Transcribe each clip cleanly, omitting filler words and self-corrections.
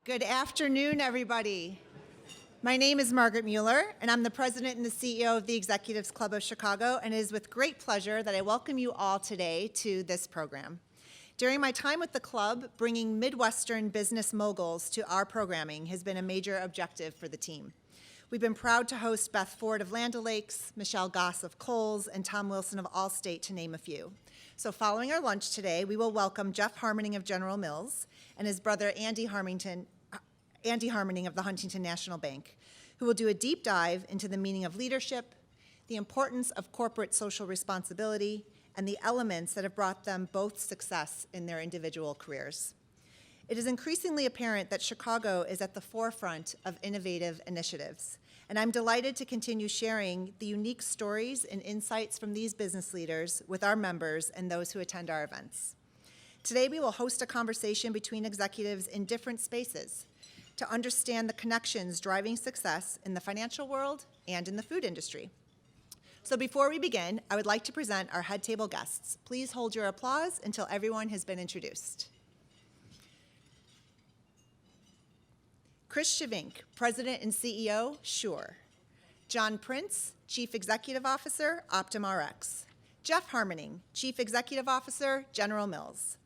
Good afternoon, everybody. My name is Margaret Mueller, and I'm the president and the CEO of the Executives Club of Chicago, and it is with great pleasure that I welcome you all today to this program. During my time with the club, bringing Midwestern business moguls to our programming has been a major objective for the team. We've been proud to host Beth Ford of Land O'Lakes, Michelle Goss of Kohl's, and Tom Wilson of Allstate, to name a few. So following our lunch today, we will welcome Jeff Harmening of General Mills and his brother Andy Harmening of the Huntington National Bank, who will do a deep dive into the meaning of leadership, the importance of corporate social responsibility, and the elements that have brought them both success in their individual careers. It is increasingly apparent that Chicago is at the forefront of innovative initiatives, and I'm delighted to continue sharing the unique stories and insights from these business leaders with our members and those who attend our events. Today, we will host a conversation between executives in different spaces to understand the connections driving success in the financial world and in the food industry. So before we begin, I would like to present our head table guests. Please hold your applause until everyone has been introduced. Chris Shivink, President and CEO, Shure. John Prince, Chief Executive Officer, Optimum Rx. Jeff Harmening, Chief Executive Officer, General Mills.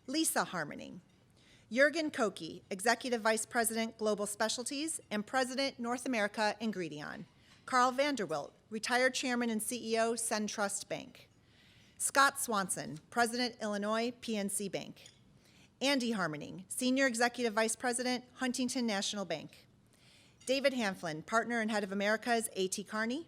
Lisa Harmening. Jürgen Koke, Executive Vice President, Global Specialties, and President, North America, Ingredion. Carl Vanderwilt, Retired Chairman and CEO, SunTrust Bank. Scott Swanson, President, Illinois, PNC Bank. Andy Harmening, Senior Executive Vice President, Huntington National Bank. David Hanflin, Partner and Head of Americas, A.T. Kearney.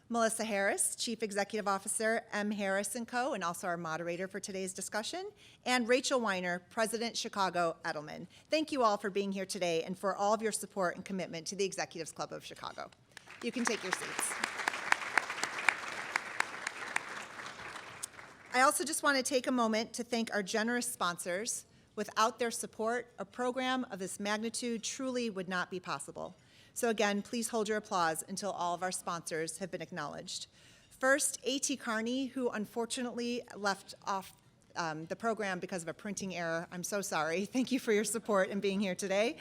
Melissa Harris, Chief Executive Officer, M. Harris & Co., and also our moderator for today's discussion. And Rachel Weiner, President, Chicago, Edelman. Thank you all for being here today and for all of your support and commitment to the Executives Club of Chicago. You can take your seats. I also just want to take a moment to thank our generous sponsors. Without their support, a program of this magnitude truly would not be possible. So again, please hold your applause until all of our sponsors have been acknowledged. First, A.T. Kearney, who unfortunately left off the program because of a printing error. I'm so sorry. Thank you for your support and being here today.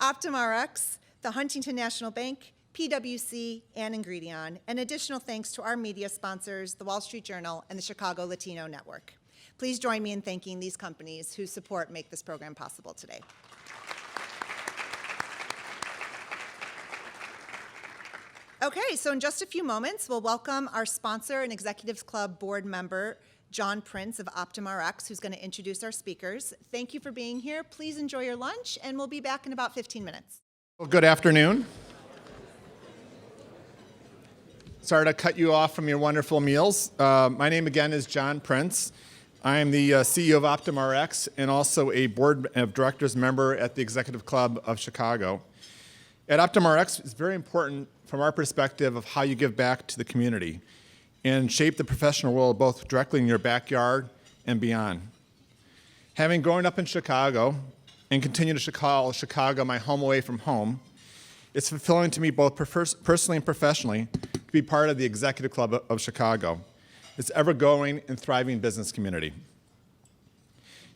Optimum Rx, the Huntington National Bank, PwC, and Ingredion, and additional thanks to our media sponsors, the Wall Street Journal and the Chicago Latino Network. Please join me in thanking these companies whose support make this program possible today. Okay, so in just a few moments, we'll welcome our sponsor and Executives Club board member, John Prince of Optimum Rx, who's going to introduce our speakers. Thank you for being here. Please enjoy your lunch, and we'll be back in about 15 minutes. Well, good afternoon. Sorry to cut you off from your wonderful meals. My name again is John Prince. I am the CEO of Optimum Rx and also a board of directors member at the Executive Club of Chicago. At Optimum Rx, it's very important from our perspective of how you give back to the community and shape the professional world both directly in your backyard and beyond. Having grown up in Chicago and continue to call Chicago my home away from home, it's fulfilling to me both personally and professionally to be part of the Executive Club of Chicago. It's ever-growing and thriving business community.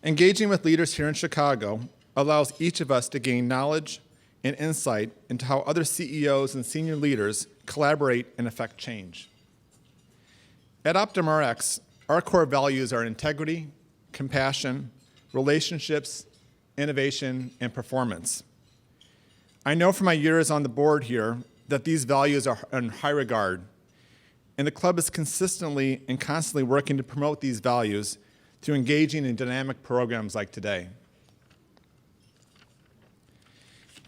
Engaging with leaders here in Chicago allows each of us to gain knowledge and insight into how other CEOs and senior leaders collaborate and affect change. At Optimum Rx, our core values are integrity, compassion, relationships, innovation, and performance. I know from my years on the board here that these values are in high regard, and the club is consistently and constantly working to promote these values through engaging in dynamic programs like today.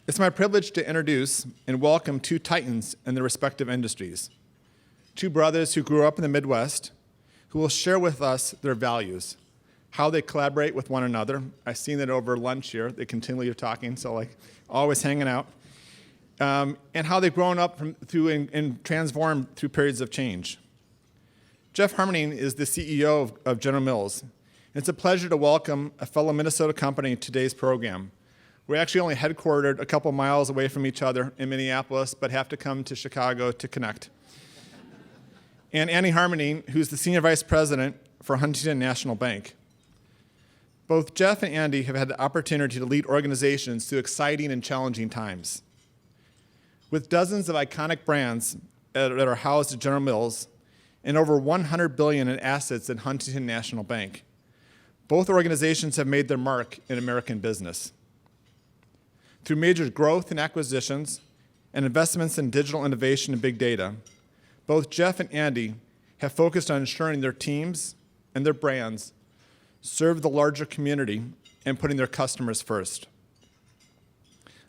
It's my privilege to introduce and welcome two titans in their respective industries, two brothers who grew up in the Midwest, who will share with us their values, how they collaborate with one another. I've seen it over lunch here. They continually are talking, so like always hanging out. And how they've grown up and transformed through periods of change. Jeff Harmening is the CEO of General Mills. It's a pleasure to welcome a fellow Minnesota company to today's program. We're actually only headquartered a couple miles away from each other in Minneapolis, but have to come to Chicago to connect. And Andy Harmening, who's the Senior Vice President for Huntington National Bank. Both Jeff and Andy have had the opportunity to lead organizations through exciting and challenging times. With dozens of iconic brands that are housed at General Mills and over $100 billion in assets at Huntington National Bank, both organizations have made their mark in American business. Through major growth and acquisitions and investments in digital innovation and big data, both Jeff and Andy have focused on ensuring their teams and their brands serve the larger community and putting their customers first.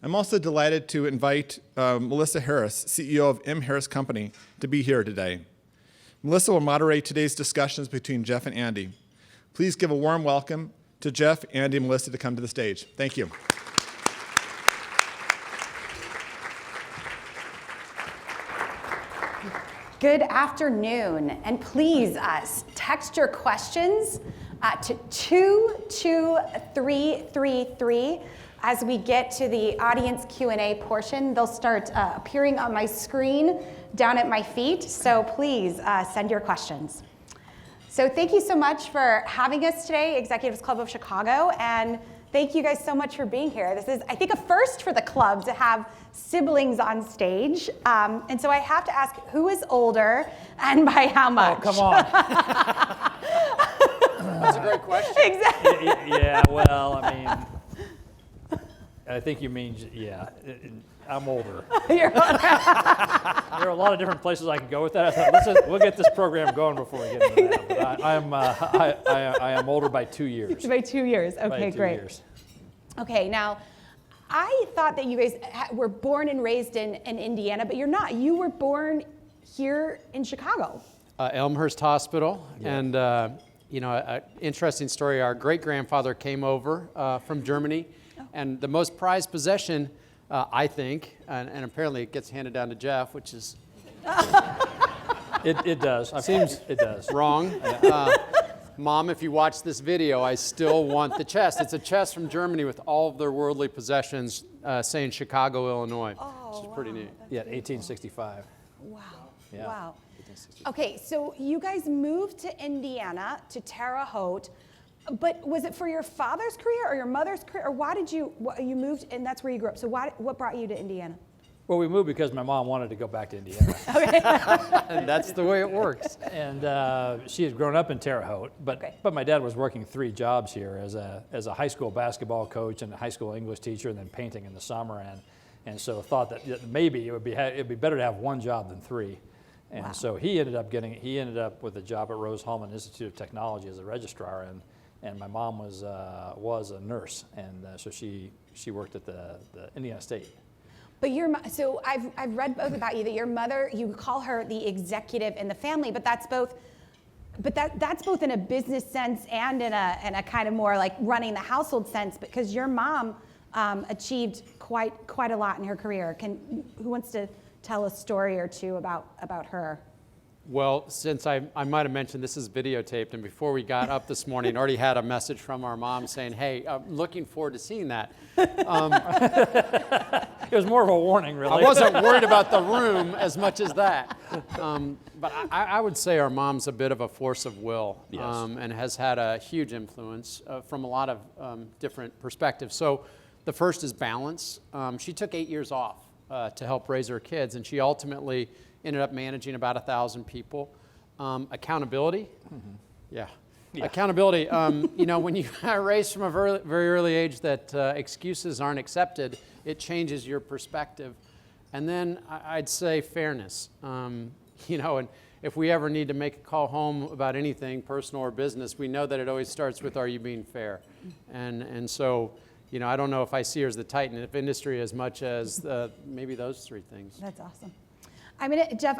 I'm also delighted to invite Melissa Harris, CEO of M. Harris Company, to be here today. Melissa will moderate today's discussions between Jeff and Andy. Please give a warm welcome to Jeff, Andy, and Melissa to come to the stage. Thank you. Good afternoon, and please text your questions to 22333. As we get to the audience Q&A portion, they'll start appearing on my screen down at my feet, so please send your questions. So thank you so much for having us today, Executives Club of Chicago, and thank you guys so much for being here. This is, I think, a first for the club to have siblings on stage. And so I have to ask, who is older and by how much? Oh, come on. That's a great question. Exactly. Yeah, well, I mean, I think you mean, yeah, I'm older. You're older. There are a lot of different places I can go with that. I thought, we'll get this program going before we get into that. But I am older by 2 years. By 2 years. Okay, By 2 great. years. Okay, now, I thought that you guys were born and raised in Indiana, but you're not. You were born here in Chicago. Elmhurst Hospital, and an interesting story. Our great-grandfather came over from Germany, and the most prized possession, I think, and apparently it gets handed down to Jeff, which is It does. It does. wrong. Mom, if you watch this video, I still want the chest. It's a chest from Germany with all of their worldly possessions saying Chicago, Illinois, which is pretty neat. Yeah, 1865. Wow. Yeah. Wow. Okay, so you guys moved to Indiana, to Terre Haute, but was it for your father's career or your mother's career, or why did you moved and that's where you grew up? So what brought you to Indiana? Well, we moved because my mom wanted to go back to Indiana. And that's the way it works. And she had grown up in Terre Haute, but my dad was working 3 jobs here as a high school basketball coach and a high school English teacher, and then painting in the summer, and so thought that maybe it'd be better to have 1 job than 3. And Wow. so he ended up with a job at Rose-Hulman Institute of Technology as a registrar, and my mom was a nurse, and so she worked at the Indiana State. But so I've read both about you that your mother, you call her the executive in the family, but that's both in a business sense and in a kind of more like running the household sense, because your mom achieved quite a lot in her career. Who wants to tell a story or two about her? Well, since I might have mentioned this is videotaped, and before we got up this morning, already had a message from our mom saying, hey, I'm looking forward to seeing that. It was more of a warning, really. I wasn't worried about the room as much as that. But I would say our mom's a bit of a force of will, Yes. and has had a huge influence from a lot of different perspectives. So the first is balance. She took 8 years off to help raise her kids, and she ultimately ended up managing about 1,000 people. Accountability, yeah. Accountability. When you are raised from a very early age that excuses aren't accepted, it changes your perspective. And then I'd say fairness. And if we ever need to make a call home about anything, personal or business, we know that it always starts with, are you being fair? And so, I don't know if I see her as the titan of industry as much as maybe those 3 things. That's awesome. Jeff,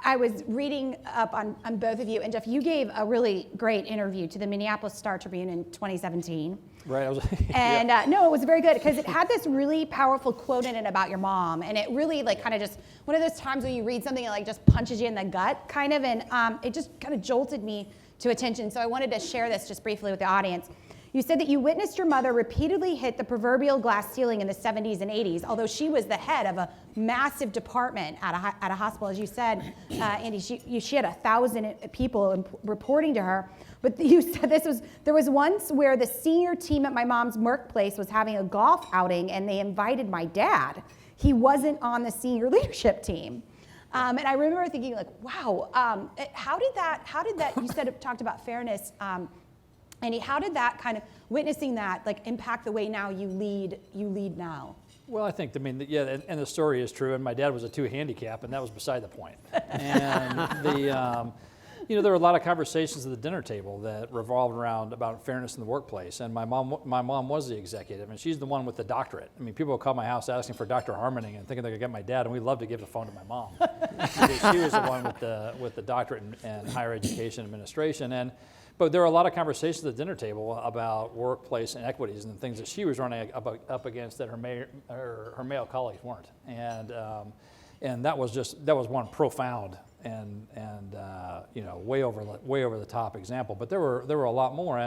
I was reading up on both of you, and Jeff, you gave a really great interview to the Minneapolis Star-Tribune in 2017. Right. And no, it was very good because it had this really powerful quote in it about your mom, and it really kind of just one of those times when you read something and just punches you in the gut, kind of, and it just kind of jolted me to attention. So I wanted to share this just briefly with the audience. You said that you witnessed your mother repeatedly hit the proverbial glass ceiling in the 70s and 80s, although she was the head of a massive department at a hospital. As you said, Andy, she had 1,000 people reporting to her. But you said there was once where the senior team at my mom's workplace was having a golf outing and they invited my dad. He wasn't on the senior leadership team. And I remember thinking like, wow, how did that, you talked about fairness, Andy, how did that kind of, witnessing that, like impact the way now you lead now? Well, I think, and the story is true, and my dad was a 2 handicap, and that was beside the point. And there were a lot of conversations at the dinner table that revolved around about fairness in the workplace. And my mom was the executive, and she's the one with the doctorate. I mean, people would call my house asking for Dr. Harmening and thinking they could get my dad, and we'd love to give the phone to my mom. Because she was the one with the doctorate in higher education administration. But there were a lot of conversations at the dinner table about workplace inequities and things that she was running up against that her male colleagues weren't. And that was one profound and way over the top example. But there were a lot more,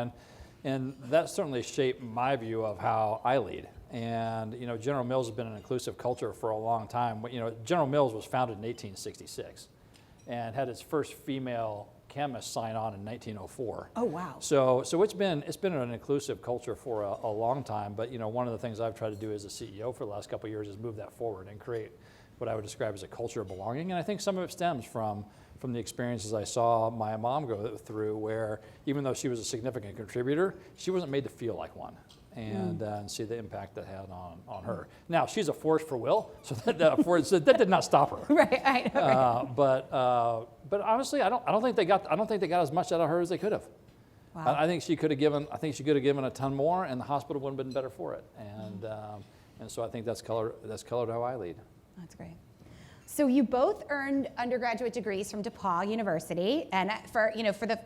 and that certainly shaped my view of how I lead. And General Mills has been an inclusive culture for a long time. General Mills was founded in 1866, and had its first female chemist sign on in 1904. Oh wow! So it's been an inclusive culture for a long time. But one of the things I've tried to do as a CEO for the last couple of years is move that forward and create what I would describe as a culture of belonging. And I think some of it stems from the experiences I saw my mom go through, where even though she was a significant contributor, she wasn't made to feel like one, and see the impact that had on her. Now, she's a force for will, so that did not stop her. Right. I know, right. But honestly, I don't think they got as much out of her as they could have. Wow. I think she could have given a ton more, and the hospital would have been better for it. And so I think that's colored how I lead. That's great. So you both earned undergraduate degrees from DePaul University, and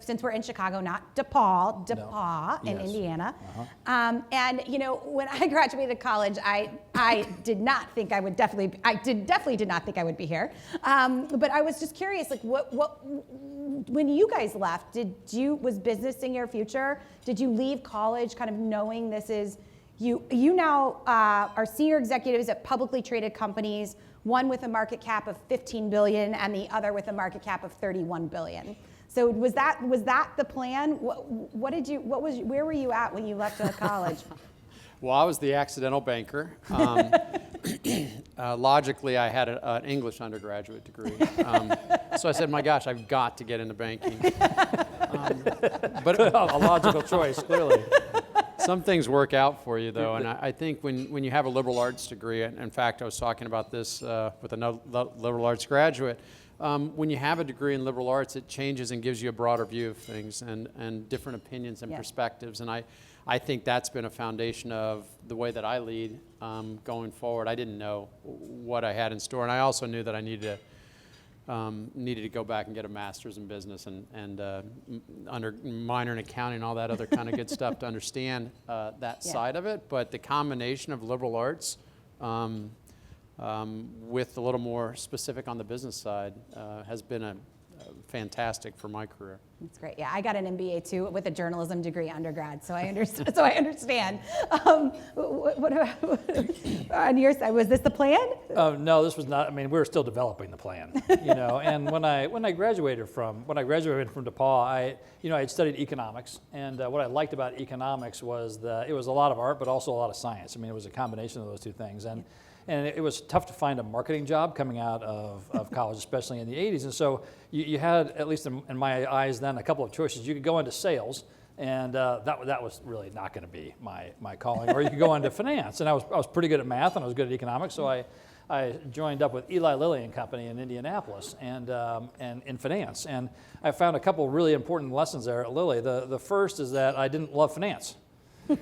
since we're in Chicago, not DePaul in Yes. Indiana. And when I graduated college, I did not think I would definitely did not think I would be here. But I was just curious, like when you guys left, was business in your future? Did you leave college kind of knowing this is you now are senior executives at publicly traded companies, one with a market cap of 15 billion and the other with a market cap of 31 billion. So was that the plan? Where were you at when you left college? Well, I was the accidental banker. Logically, I had an English undergraduate degree. So I said, my gosh, I've got to get into banking. But a logical choice, clearly. Some things work out for you, though, and I think when you have a liberal arts degree, and in fact, I was talking about this with another liberal arts graduate, when you have a degree in liberal arts, it changes and gives you a broader view of things and different opinions and perspectives, and I think that's been a foundation of the way that I lead going forward. I didn't know what I had in store, and I also knew that I needed to go back and get a master's in business and under minor in accounting and all that other kind of good stuff to understand that side of it. But the combination of liberal arts with a little more specific on the business side has been fantastic for my career. That's great. Yeah, I got an MBA too with a journalism degree undergrad, so I understand. What about on your side? Was this the plan? No, this was not. I mean, we were still developing the plan, And when I graduated from DePaul, I had studied economics, and what I liked about economics was it was a lot of art, but also a lot of science. I mean, it was a combination of those two things, and it was tough to find a marketing job coming out of college, especially in the 80s. And so you had, at least in my eyes then, a couple of choices. You could go into sales, and that was really not going to be my calling. Or you could go into finance, and I was pretty good at math, and I was good at economics, so I joined up with Eli Lilly and Company in Indianapolis and in finance. And I found a couple really important lessons there at Lilly. The first is that I didn't love finance.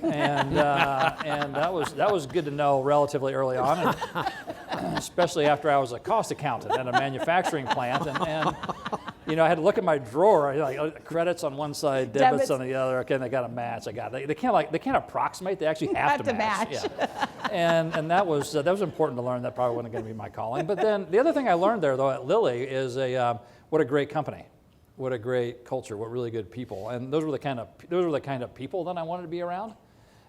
And that was good to know relatively early on, and especially after I was a cost accountant at a manufacturing plant, and I had to look at my drawer, like credits on one side, debits on the other. Okay, they got to match. They can't approximate. They actually have to match. Yeah. And that was important to learn. That probably wasn't going to be my calling. But then the other thing I learned there, though, at Lilly is what a great company. what a great culture, what really good people. And those were the kind of people that I wanted to be around.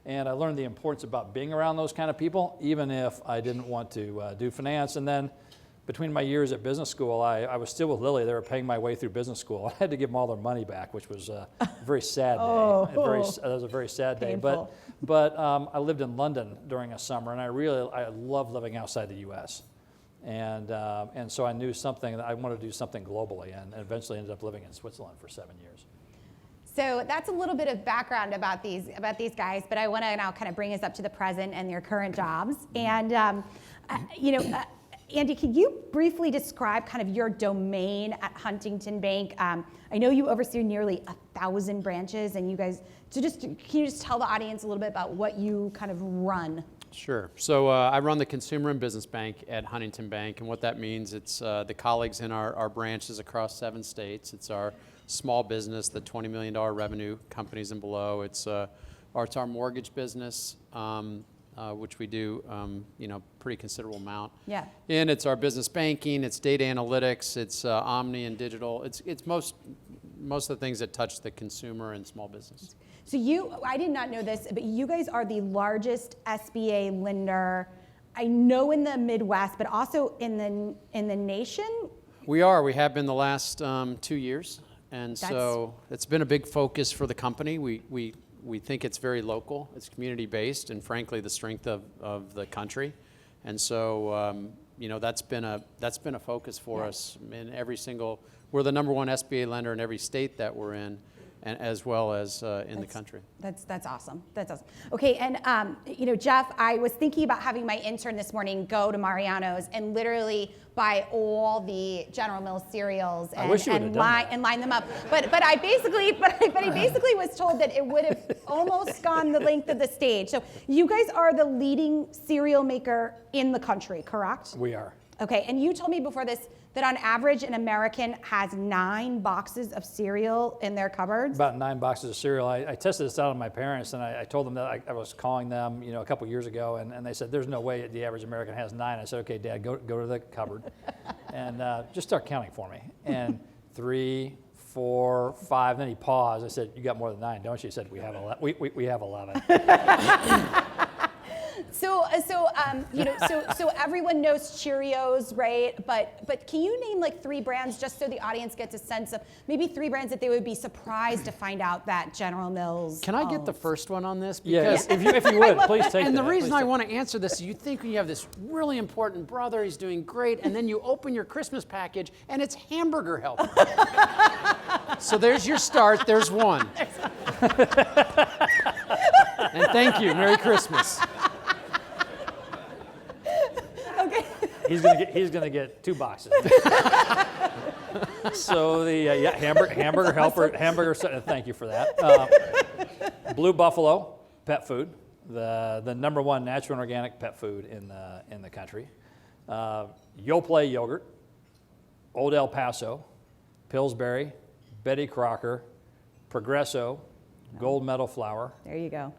And I learned the importance about being around those kind of people, even if I didn't want to do finance. And then between my years at business school, I was still with Lilly. They were paying my way through business school. I had to give them all their money back, which was a very sad day. That was a very sad day. But I lived in London during a summer, and I love living outside the U.S. And so I knew something that I wanted to do something globally, and eventually ended up living in Switzerland for 7 years. So that's a little bit of background about these guys, but I want to now kind of bring us up to the present and your current jobs. And Andy, could you briefly describe kind of your domain at Huntington Bank? I know you oversee nearly 1,000 branches, and you guys. So can you just tell the audience a little bit about what you kind of run? Sure. So I run the Consumer and Business Bank at Huntington Bank, and what that means, it's the colleagues in our branches across 7 states. It's our small business, the $20 million revenue companies and below. It's our mortgage business, which we do, pretty considerable amount. Yeah. And it's our business banking, it's data analytics, it's omni and digital. It's most of the things that touch the consumer and small business. So I did not know this, but you guys are the largest SBA lender, I know in the Midwest, but also in the nation? We are. We have been the last 2 years. And so it's been a big focus for the company. We think it's very local, it's community-based, and frankly, the strength of the country. And so, that's been a focus for us in every single. We're the #1 SBA lender in every state that we're in, and as well as in the country. That's awesome. That's awesome. Okay, and Jeff, I was thinking about having my intern this morning go to Mariano's and literally buy all the General Mills cereals and line them up. But he basically was told that it would have almost gone the length of the stage. So you guys are the leading cereal maker in the country, correct? We are. Okay, and you told me before this that on average an American has 9 boxes of cereal in their cupboards? About 9 boxes of cereal. I tested this out on my parents, and I told them that I was calling them, a couple years ago, and they said, there's no way the average American has 9. I said, okay, Dad, go to the cupboard and just start counting for me. And 3, 4, 5, then he paused. I said, you got more than 9, don't you? He said, we have 11. We have 11. So everyone knows Cheerios, right? But can you name like 3 brands just so the audience gets a sense of maybe 3 brands that they would be surprised to find out that General Mills Can I get the first one on this? Because if you would, please take it. And the reason I want to answer this is you think you have this really important brother, he's doing great, and then you open your Christmas package and it's Hamburger Helper. So there's your start, there's 1. And thank you, Merry Christmas. He's gonna get 2 boxes. So the hamburger helper, thank you for that. Blue Buffalo pet food, the #1 natural and organic pet food in the country. Yoplait yogurt, Old El Paso, Pillsbury, Betty Crocker, Progresso, Gold Medal flour. There you go.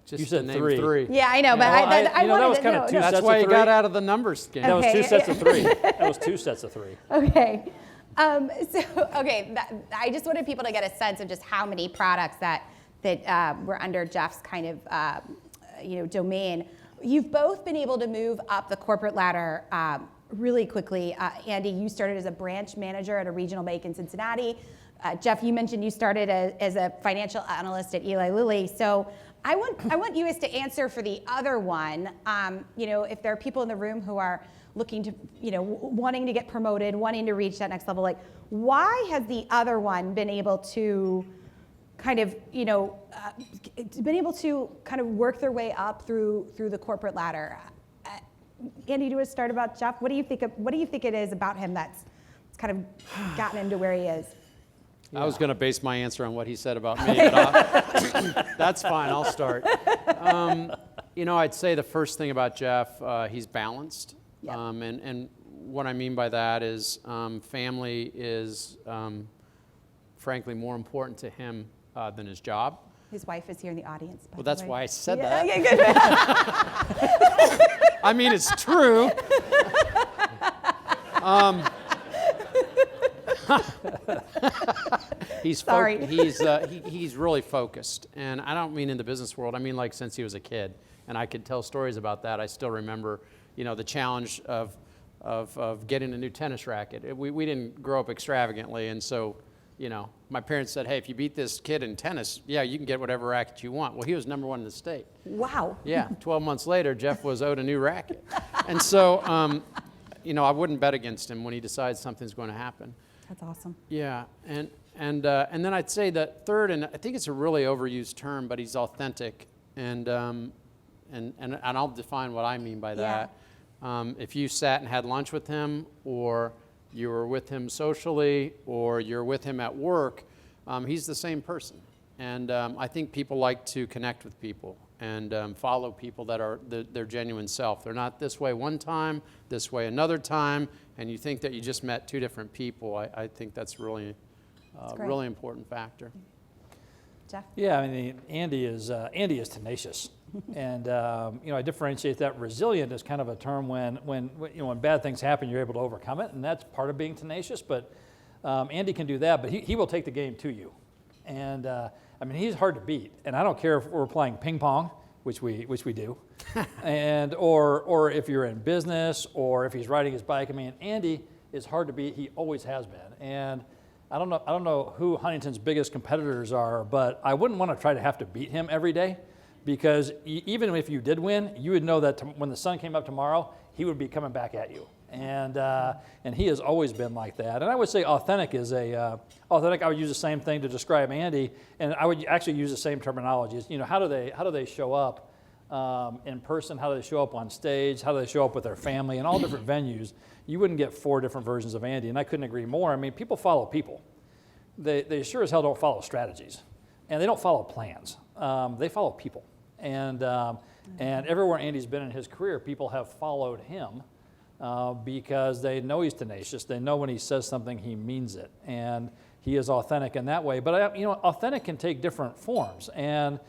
Just you said name 3. Yeah, I know, but I wanted that was to kind know. of 2 sets That's why of you 3. got out of the numbers game. That was 2 sets of 3. That was 2 sets of 3. Okay. I just wanted people to get a sense of just how many products that were under Jeff's kind of domain. You've both been able to move up the corporate ladder really quickly. Andy, you started as a branch manager at a regional bank in Cincinnati. Jeff, you mentioned you started as a financial analyst at Eli Lilly. So I want you guys to answer for the other one. If there are people in the room who are looking to, wanting to get promoted, wanting to reach that next level, like why has the other one been able to kind of, work their way up through the corporate ladder? Andy, do you want to start about Jeff? What do you think it is about him that's kind of gotten him to where he is? I was going to base my answer on what he said about me, but that's fine. I'll start. I'd say the first thing about Jeff, he's balanced. Yep. And what I mean by that is family is, frankly, more important to him than his job. His wife is here in the audience. Well, that's why I said that. that. Okay, good. I mean, it's true. He's Sorry. he's really focused, and I don't mean in the business world. I mean like since he was a kid, and I could tell stories about that. I still remember, the challenge of getting a new tennis racket. We didn't grow up extravagantly, and so, my parents said, hey, if you beat this kid in tennis, yeah, you can get whatever racket you want. Well, he was number one in the state. Wow. Yeah, 12 months later, Jeff was owed a new racket. And so, I wouldn't bet against him when he decides something's going to happen. That's awesome. Yeah, and then I'd say that third, and I think it's a really overused term, but he's authentic, and I'll define what I mean by that. If you sat and had lunch with him, or you were with him socially, or you're with him at work, he's the same person. And I think people like to connect with people and follow people that are their genuine self. They're not this way one time, this way another time, and you think that you just met two different people. I think that's really really important factor. Jeff? Yeah, I mean, Andy is tenacious, and I differentiate that. Resilient is kind of a term when bad things happen, you're able to overcome it, and that's part of being tenacious. But Andy can do that, but he will take the game to you, and he's hard to beat. And I don't care if we're playing ping pong, which we do, and or if you're in business, or if he's riding his bike. I mean, Andy is hard to beat. He always has been, and I don't know who Huntington's biggest competitors are, but I wouldn't want to try to have to beat him every day, because even if you did win, you would know that when the sun came up tomorrow, he would be coming back at you. And he has always been like that. And I would say authentic is authentic. I would use the same thing to describe Andy, and I would actually use the same terminology. How do they show up in person? How do they show up on stage? How do they show up with their family in all different venues? You wouldn't get 4 different versions of Andy, and I couldn't agree more. I mean, people follow people. They sure as hell don't follow strategies, and they don't follow plans. They follow people, and everywhere Andy's been in his career, people have followed him because they know he's tenacious. They know when he says something, he means it, and he is authentic in that way. But authentic can take different forms, and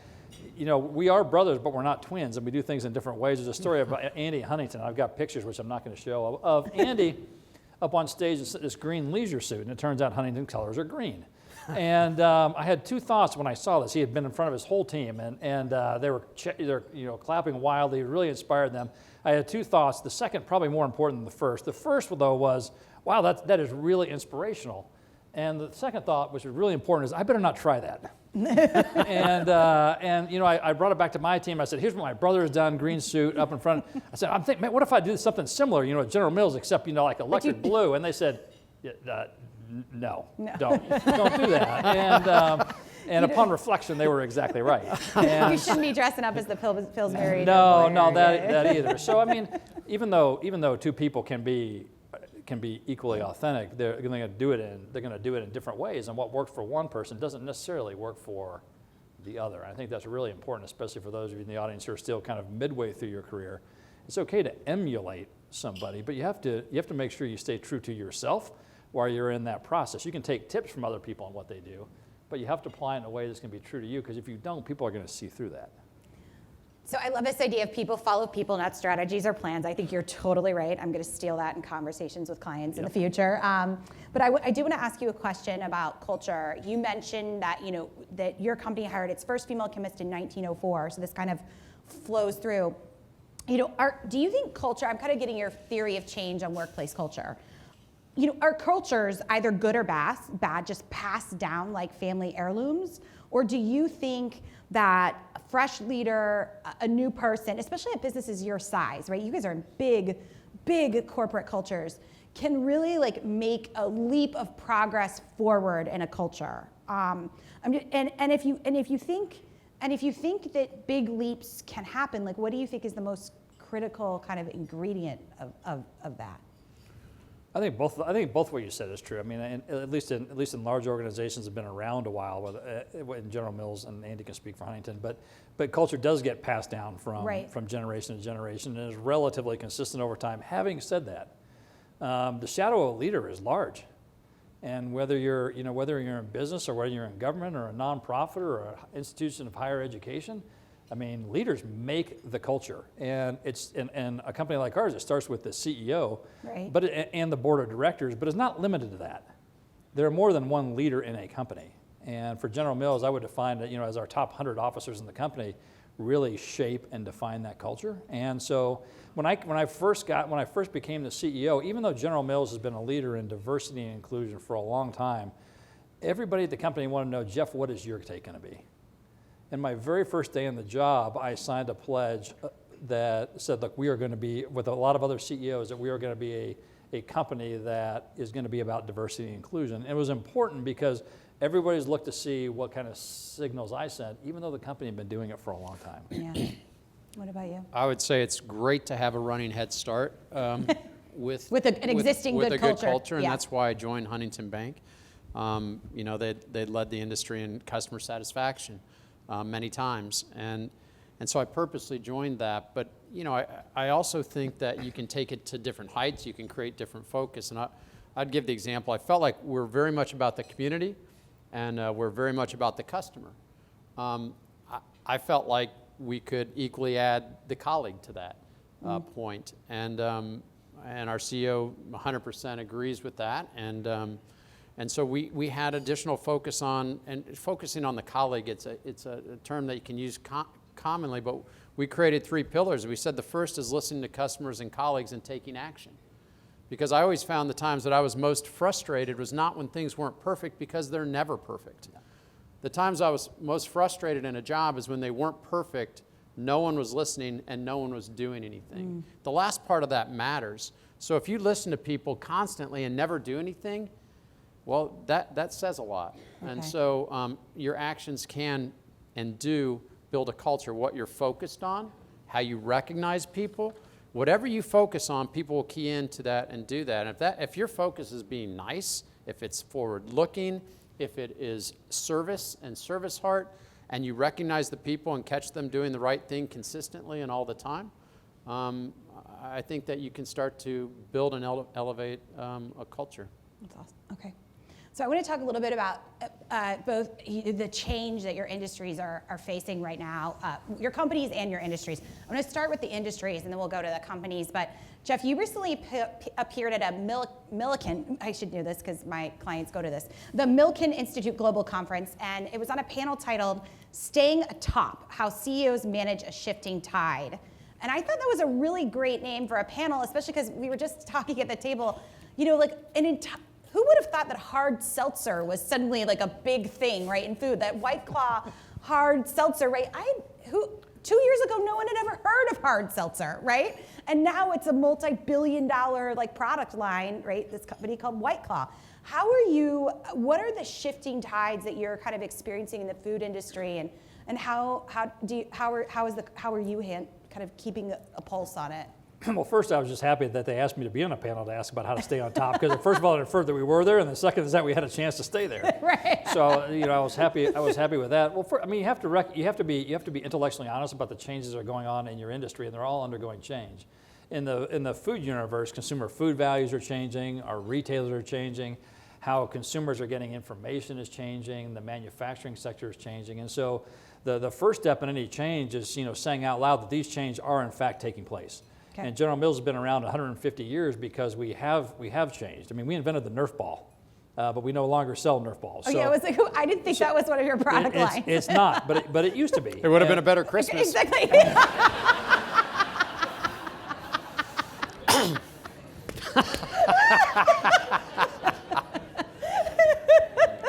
we are brothers, but we're not twins, and we do things in different ways. There's a story about Andy Huntington. I've got pictures, which I'm not going to show, of Andy up on stage in this green leisure suit, and it turns out Huntington colors are green. And I had 2 thoughts when I saw this. He had been in front of his whole team, and they were clapping wildly. It really inspired them. I had 2 thoughts. The second, probably more important than the first. The first, though, was, wow, that is really inspirational. And the second thought, which was really important, is I better not try that. and I brought it back to my team. I said, here's what my brother has done, green suit up in front. I said, I'm thinking, man, what if I do something similar, at General Mills, except, like electric blue? And they said, no, don't do that. And upon reflection, they were exactly right. And You shouldn't be dressing up as the Pillsbury. No, that either. So I mean, even though 2 people can be equally authentic, they're going to do it in different ways, and what worked for one person doesn't necessarily work for the other. I think that's really important, especially for those of you in the audience who are still kind of midway through your career. It's okay to emulate somebody, but you have to make sure you stay true to yourself while you're in that process. You can take tips from other people on what they do, but you have to apply it in a way that's going to be true to you, because if you don't, people are going to see through that. So I love this idea of people follow people, not strategies or plans. I think you're totally right. I'm going to steal that in conversations with clients in the future. But I do want to ask you a question about culture. You mentioned that that your company hired its first female chemist in 1904. So this kind of flows through. Do you think culture? I'm kind of getting your theory of change on workplace culture. Are cultures either good or bad, just passed down like family heirlooms? Or do you think that a fresh leader, a new person, especially at businesses your size, right? You guys are in big corporate cultures, can really make a leap of progress forward in a culture. If you think that big leaps can happen, what do you think is the most critical kind of ingredient of that? I think both what you said is true. I mean, at least in large organizations that have been around a while, in General Mills, and Andy can speak for Huntington, but culture does get passed down from generation to generation and is relatively consistent over time. Having said that, the shadow of a leader is large, and whether you're in business or whether you're in government or a nonprofit or an institution of higher education, I mean, leaders make the culture, and and a company like ours, it starts with the CEO, right, and the board of directors, but it's not limited to that. there are more than one leader in a company. And for General Mills, I would define that, as our top 100 officers in the company really shape and define that culture. And so when I first became the CEO, even though General Mills has been a leader in diversity and inclusion for a long time, everybody at the company wanted to know, Jeff, what is your take going to be? And my very first day on the job, I signed a pledge that said, look, we are going to be, with a lot of other CEOs, that we are going to be a company that is going to be about diversity and inclusion. And it was important because everybody's looked to see what kind of signals I sent, even though the company had been doing it for a long time. Yeah. What about you? I would say it's great to have a running head start with an existing with good a culture. good culture, and Yeah. that's why I joined Huntington Bank. They led the industry in customer satisfaction many times, and so I purposely joined that. But I also think that you can take it to different heights. You can create different focus, and I'd give the example. I felt like we're very much about the community, and we're very much about the customer. I felt like we could equally add the colleague to that point, and our CEO 100% agrees with that, and so we had additional focus on, and focusing on the colleague. It's a term that you can use commonly, but we created 3 pillars. We said the first is listening to customers and colleagues and taking action. Because I always found the times that I was most frustrated was not when things weren't perfect, because they're never perfect. The times I was most frustrated in a job is when they weren't perfect, no one was listening, and no one was doing anything. The last part of that matters. So if you listen to people constantly and never do anything, well, that says a lot. Okay. And so your actions can and do build a culture, what you're focused on, how you recognize people. Whatever you focus on, people will key into that and do that. And if your focus is being nice, if it's forward-looking, if it is service and service heart, and you recognize the people and catch them doing the right thing consistently and all the time, I think that you can start to build and elevate a culture. That's awesome. Okay. So I want to talk a little bit about both the change that your industries are facing right now, your companies and your industries. I'm going to start with the industries, and then we'll go to the companies. But Jeff, you recently appeared at a Milliken, I should know this because my clients go to this, the Milliken Institute Global Conference, and it was on a panel titled Staying Atop, How CEOs Manage a Shifting Tide. And I thought that was a really great name for a panel, especially because we were just talking at the table, who would have thought that hard seltzer was suddenly like a big thing, right, in food? That White Claw hard seltzer, right? 2 years ago, no one had ever heard of hard seltzer, right? And now it's a multi-billion-dollar product line, right? This company called White Claw. What are the shifting tides that you're kind of experiencing in the food industry, and how are you kind of keeping a pulse on it? Well, first, I was just happy that they asked me to be on a panel to ask about how to stay on top. Because first of all, it inferred that we were there, and the second is that we had a chance to stay there. Right. So, I was happy with that. Well, you have to be intellectually honest about the changes that are going on in your industry, and they're all undergoing change. In the food universe, consumer food values are changing, our retailers are changing, how consumers are getting information is changing, the manufacturing sector is changing, and so the first step in any change is saying out loud that these changes are in fact taking place. Okay. And General Mills has been around 150 years because we have changed. I mean, we invented the Nerf ball, but we no longer sell Nerf balls. Oh, yeah, I didn't think that was one of your product lines. It's not, but it used to be. It would have been a better Christmas. Exactly.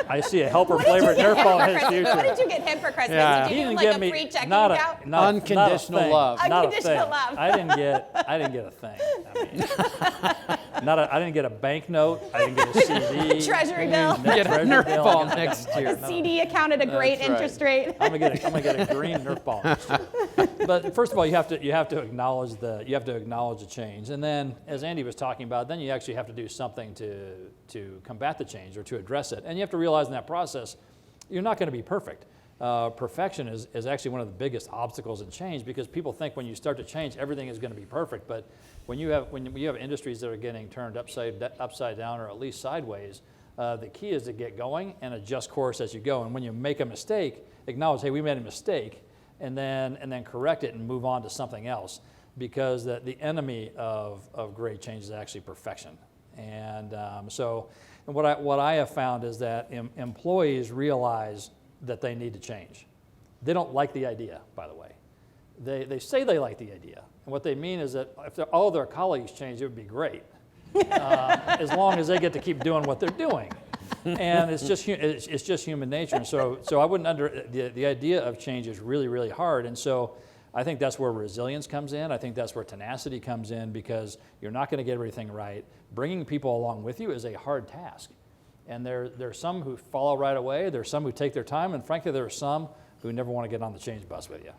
I see a helper flavored Nerf ball in his future. What did you get him for Christmas? Yeah. Did you He give didn't him get a free checking not account? Unconditional love. Unconditional love. I didn't get a thing. I didn't get a bank note. I didn't get a CD. Treasury bill. Get a Nerf ball next year. A CD account at a great interest rate. I'm gonna get a green Nerf ball next year. But first of all, you have to acknowledge the change, and then, as Andy was talking about, then you actually have to do something to combat the change or to address it, and you have to realize in that process, you're not going to be perfect. Perfection is actually one of the biggest obstacles in change, because people think when you start to change, everything is going to be perfect. But when you have industries that are getting turned upside down or at least sideways, the key is to get going and adjust course as you go. And when you make a mistake, acknowledge, hey, we made a mistake, and then correct it and move on to something else. Because the enemy of great change is actually perfection. And and what I have found is that employees realize that they need to change. They don't like the idea, by the way. They say they like the idea. And what they mean is that if all their colleagues change, it would be great, as long as they get to keep doing what they're doing. And it's just human nature. And so I wouldn't the idea of change is really, really hard. And so I think that's where resilience comes in. I think that's where tenacity comes in, because you're not going to get everything right. Bringing people along with you is a hard task. And there's some who follow right away. There's some who take their time. And frankly, there are some who never want to get on the change bus with you.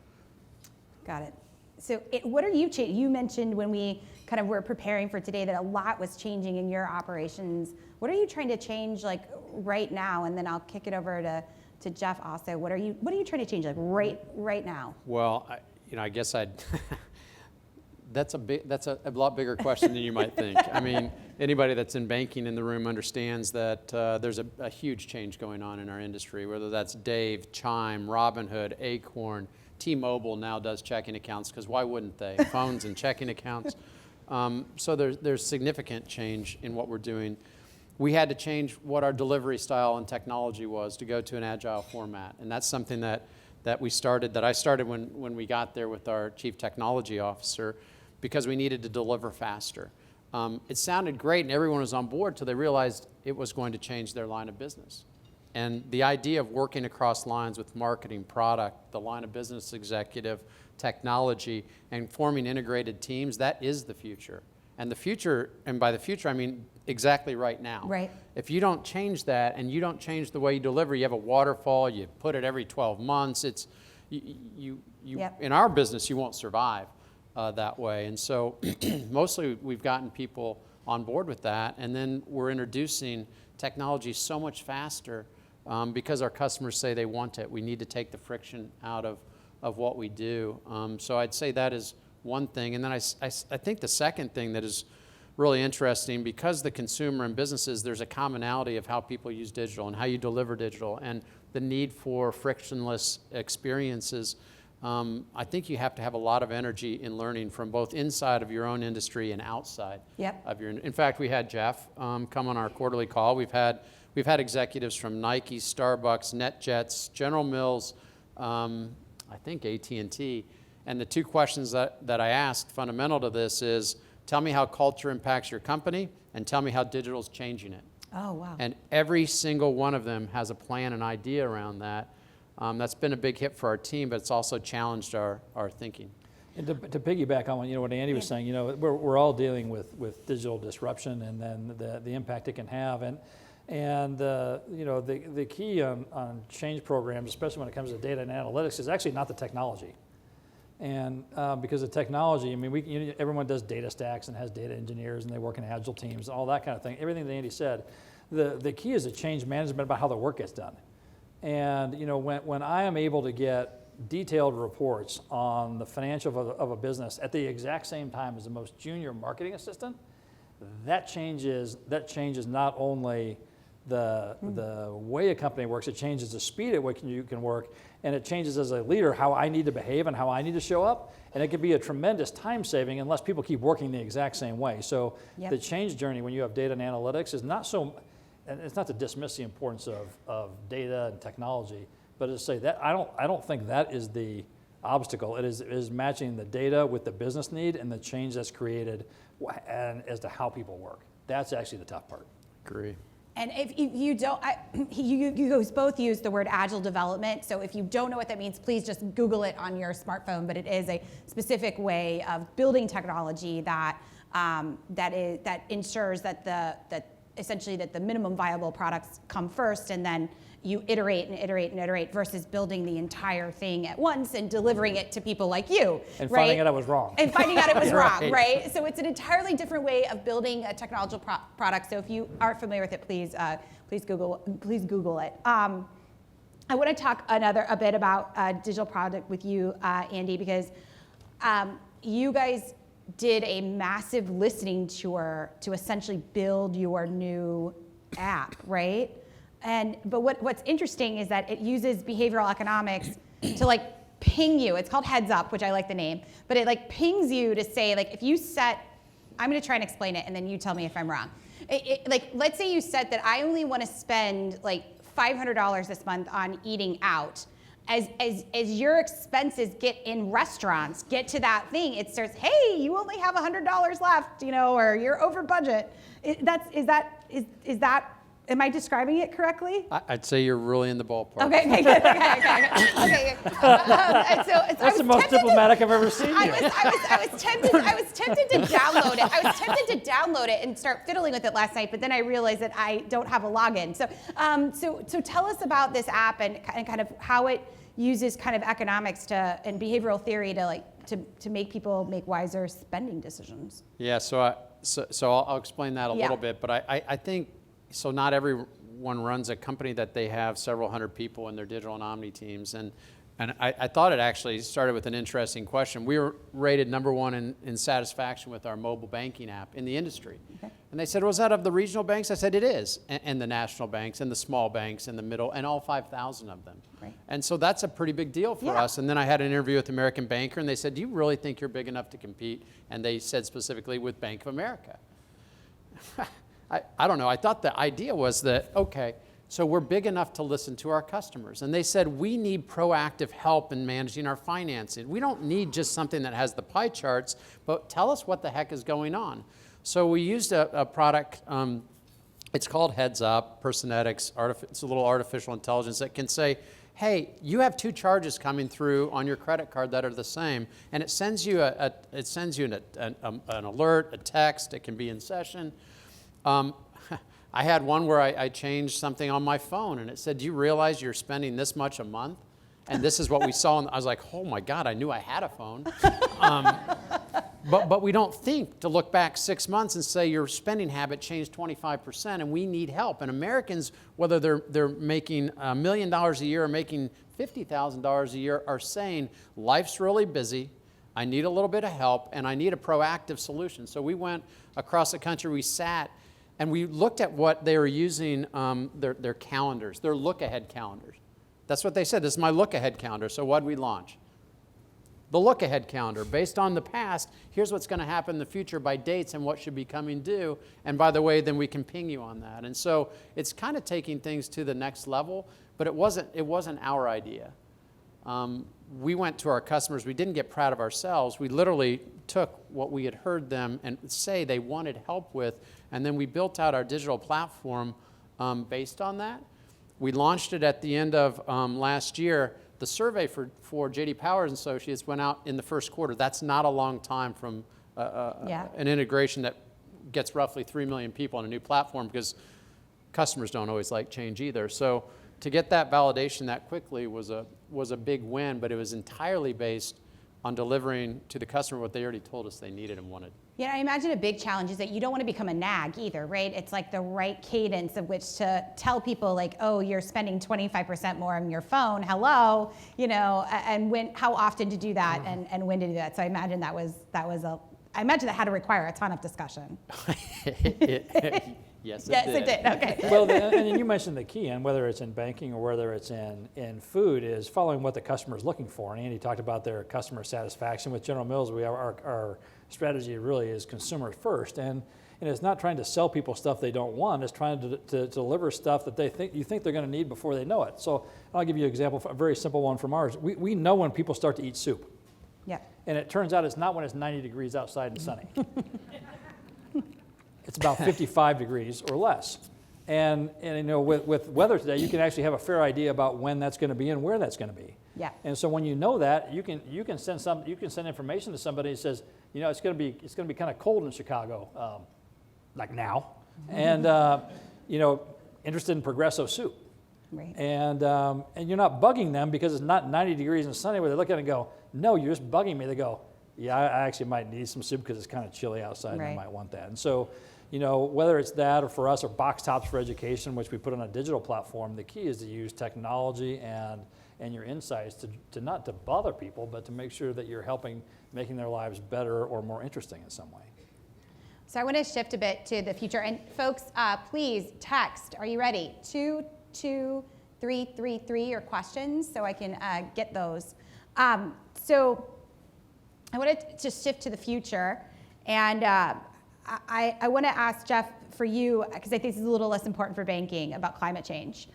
Got it. So what are you changing? You mentioned when we kind of were preparing for today that a lot was changing in your operations. What are you trying to change like right now? And then I'll kick it over to Jeff also. What are you trying to change like right now? Well, I guess that's a lot bigger question than you might think. I mean, anybody that's in banking in the room understands that there's a huge change going on in our industry, whether that's Dave, Chime, Robinhood, Acorn, T-Mobile now does checking accounts, because why wouldn't they? Phones and checking accounts. So there's significant change in what we're doing. We had to change what our delivery style and technology was to go to an agile format, and that's something that I started when we got there with our chief technology officer, because we needed to deliver faster. It sounded great and everyone was on board till they realized it was going to change their line of business. And the idea of working across lines with marketing, product, the line of business executive, technology, and forming integrated teams, that is the future. And the future, and by the future I mean exactly right now. Right. If you don't change that and you don't change the way you deliver, you have a waterfall, you put it every 12 months, Yep. in our business you won't survive that way. And so mostly we've gotten people on board with that, and then we're introducing technology so much faster because our customers say they want it. We need to take the friction out of what we do. So I'd say that is one thing. And then I think the second thing that is really interesting, because the consumer and businesses, there's a commonality of how people use digital and how you deliver digital and the need for frictionless experiences. I think you have to have a lot of energy in learning from both inside of your own industry and outside of your. In fact, we had Jeff come on our quarterly call. We've had executives from Nike, Starbucks, NetJets, General Mills, I think AT&T. And the two questions that I asked fundamental to this is, tell me how culture impacts your company, and tell me how digital is changing it. Oh, wow. And every single one of them has a plan and idea around that. That's been a big hit for our team, but it's also challenged our thinking. And to piggyback on what Andy was saying, we're all dealing with digital disruption and then the impact it can have. And the key on change programs, especially when it comes to data and analytics, is actually not the technology. And because of technology, I mean, everyone does data stacks and has data engineers, and they work in agile teams, all that kind of thing. Everything that Andy said, the key is the change management about how the work gets done. And when I am able to get detailed reports on the financial of a business at the exact same time as the most junior marketing assistant, that changes not only the way a company works, it changes the speed at which you can work, and it changes as a leader how I need to behave and how I need to show up. And it can be a tremendous time saving unless people keep working the exact same way. So the change journey when you have data and analytics is not so, and it's not to dismiss the importance of data and technology, but to say that I don't think that is the obstacle. It is matching the data with the business need and the change that's created and as to how people work. That's actually the tough part. Agree. And if you don't, you guys both use the word agile development. So if you don't know what that means, please just Google it on your smartphone. But it is a specific way of building technology that ensures that essentially the minimum viable products come first, and then you iterate and iterate and iterate versus building the entire thing at once and delivering it to people like you. And finding out I was wrong. And finding out it was wrong, right? So it's an entirely different way of building a technological product. So if you aren't familiar with it, please Google it. I want to talk a bit about digital product with you, Andy, because you guys did a massive listening tour to essentially build your new app, right? But what's interesting is that it uses behavioral economics to ping you. It's called Heads Up, which I like the name, but it pings you to say if you set I'm going to try and explain it, and then you tell me if I'm wrong. Like, let's say you said that I only want to spend like $500 this month on eating out. As your expenses get in restaurants, get to that thing, it starts, hey, you only have $100 left, or you're over budget. Is that, am I describing it correctly? I'd say you're really in the ballpark. Okay, good. Okay. That's the most diplomatic I've ever seen you. I was tempted to download it. I was tempted to download it and start fiddling with it last night, but then I realized that I don't have a login. So tell us about this app and kind of how it uses kind of economics and behavioral theory to make people make wiser spending decisions. Yeah, so I'll explain that a little bit, but I think, so not everyone runs a company that they have several hundred people in their digital and omni teams. And I thought it actually started with an interesting question. We were rated #1 in satisfaction with our mobile banking app in the industry. Okay. And they said, was that of the regional banks? I said, it is. And the national banks and the small banks and the middle and all 5,000 of them. Right. And so that's a pretty big deal for us. And then I had an interview with American Banker, and they said, do you really think you're big enough to compete? And they said specifically with Bank of America. I don't know. I thought the idea was that, okay, so we're big enough to listen to our customers. And they said, we need proactive help in managing our finances. We don't need just something that has the pie charts, but tell us what the heck is going on. So we used a product, it's called Heads Up, Personetics, it's a little artificial intelligence that can say, hey, you have 2 charges coming through on your credit card that are the same, and it sends you an alert, a text, it can be in session. I had one where I changed something on my phone, and it said, do you realize you're spending this much a month? And this is what we saw. And I was like, oh my God, I knew I had a phone. But we don't think to look back 6 months and say your spending habit changed 25%, and we need help. And Americans, whether they're making $1 million a year or making $50,000 a year, are saying, life's really busy, I need a little bit of help, and I need a proactive solution. So we went across the country, we sat, and we looked at what they were using, their calendars, their look-ahead calendars. That's what they said, this is my look-ahead calendar. So what did we launch? The look-ahead calendar. Based on the past, here's what's going to happen in the future by dates and what should be coming due. And by the way, then we can ping you on that. And so it's kind of taking things to the next level, but it wasn't our idea. We went to our customers. We didn't get proud of ourselves. We literally took what we had heard them and say they wanted help with, and then we built out our digital platform based on that. We launched it at the end of last year. The survey for J.D. Power and Associates went out in the first quarter. That's not a long time from an integration that gets roughly 3 million people on a new platform, because customers don't always like change either. So to get that validation that quickly was a big win, but it was entirely based on delivering to the customer what they already told us they needed and wanted. Yeah, I imagine a big challenge is that you don't want to become a nag either, right? It's like the right cadence of which to tell people like, oh, you're spending 25% more on your phone, hello, and how often to do that and when to do that. So I imagine I imagine that had to require a ton of discussion. Yes, it did. Okay. Well, and you mentioned the key, and whether it's in banking or whether it's in food, is following what the customer is looking for. And Andy talked about their customer satisfaction. With General Mills, our strategy really is consumer first, and it's not trying to sell people stuff they don't want. It's trying to deliver stuff that you think they're going to need before they know it. So I'll give you an example, a very simple one from ours. We know when people start to eat soup. Yeah. And it turns out it's not when it's 90 degrees outside and sunny. It's about 55 degrees or less. And with weather today, you can actually have a fair idea about when that's going to be and where that's going to be. Yeah. And so when you know that, you can send information to somebody that says, it's going to be kind of cold in Chicago, like now, and interested in Progresso soup. Right. And you're not bugging them because it's not 90 degrees and sunny, where they look at it and go, no, you're just bugging me. They go, yeah, I actually might need some soup because it's kind of chilly outside, right, and I might want that. And so, whether it's that or for us, or box tops for education, which we put on a digital platform, the key is to use technology and your insights to not to bother people, but to make sure that you're making their lives better or more interesting in some way. So I want to shift a bit to the future. And folks, please text. Are you ready? 22333 your questions so I can get those. So I wanted to shift to the future, and I want to ask Jeff for you, because I think this is a little less important for banking, about climate change.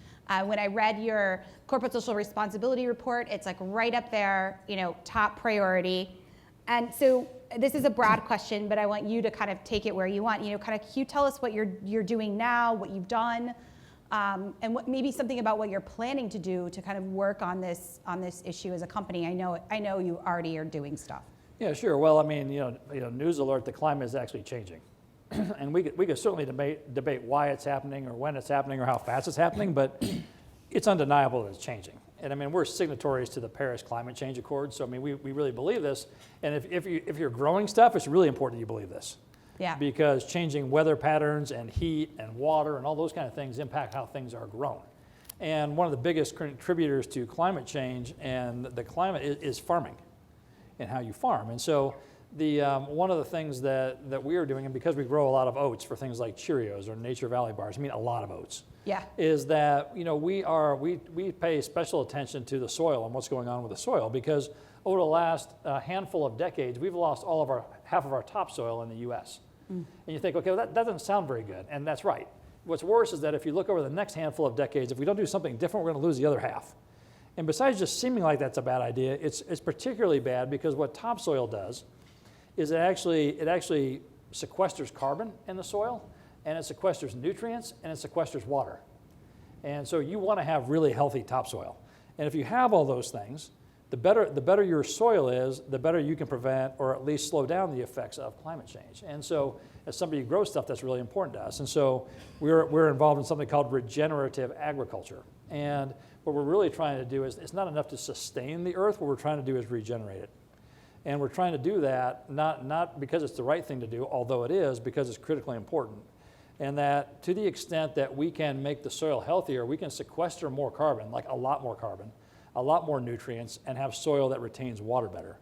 When I read your corporate social responsibility report, it's like right up there, top priority. And so this is a broad question, but I want you to kind of take it where you want. Can you tell us what you're doing now, what you've done, and maybe something about what you're planning to do to kind of work on this issue as a company? I know you already are doing stuff. Yeah, sure. Well, I mean, news alert, the climate is actually changing. And we could certainly debate why it's happening or when it's happening or how fast it's happening, but it's undeniable that it's changing. And I mean, we're signatories to the Paris Climate Change Accord, so I mean, we really believe this. And if you're growing stuff, it's really important you believe this. Yeah. Because changing weather patterns and heat and water and all those kind of things impact how things are grown. And one of the biggest contributors to climate change and the climate is farming and how you farm. And so one of the things that we are doing, and because we grow a lot of oats for things like Cheerios or Nature Valley bars, I mean a lot of oats, yeah, is that we pay special attention to the soil and what's going on with the soil, because over the last handful of decades, we've lost half of our topsoil in the U.S. And you think, okay, well, that doesn't sound very good, and that's right. What's worse is that if you look over the next handful of decades, if we don't do something different, we're going to lose the other half. And besides just seeming like that's a bad idea, it's particularly bad because what topsoil does is it actually sequesters carbon in the soil, and it sequesters nutrients, and it sequesters water. And so you want to have really healthy topsoil. And if you have all those things, the better your soil is, the better you can prevent or at least slow down the effects of climate change. And so as somebody who grows stuff, that's really important to us. And so we're involved in something called regenerative agriculture. And what we're really trying to do is, it's not enough to sustain the earth, what we're trying to do is regenerate it. And we're trying to do that not because it's the right thing to do, although it is, because it's critically important. And that to the extent that we can make the soil healthier, we can sequester more carbon, like a lot more carbon, a lot more nutrients, and have soil that retains water better.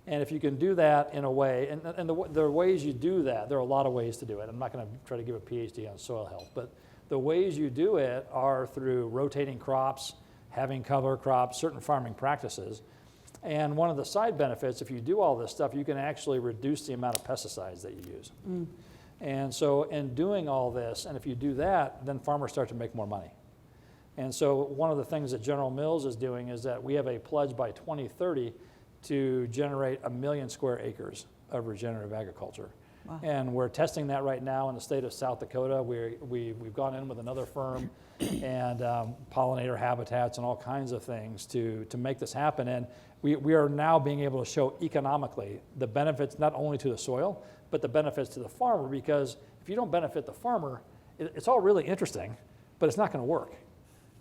And if you can do that in a way, and the ways you do that, there are a lot of ways to do it. I'm not going to try to give a PhD on soil health, but the ways you do it are through rotating crops, having cover crops, certain farming practices. And one of the side benefits, if you do all this stuff, you can actually reduce the amount of pesticides that you use. And so in doing all this, and if you do that, then farmers start to make more money. And so one of the things that General Mills is doing is that we have a pledge by 2030 to generate 1 million square acres of regenerative agriculture. Wow. And we're testing that right now in the state of South Dakota. We've gone in with another firm and pollinator habitats and all kinds of things to make this happen. And we are now being able to show economically the benefits not only to the soil, but the benefits to the farmer, because if you don't benefit the farmer, it's all really interesting, but it's not going to work.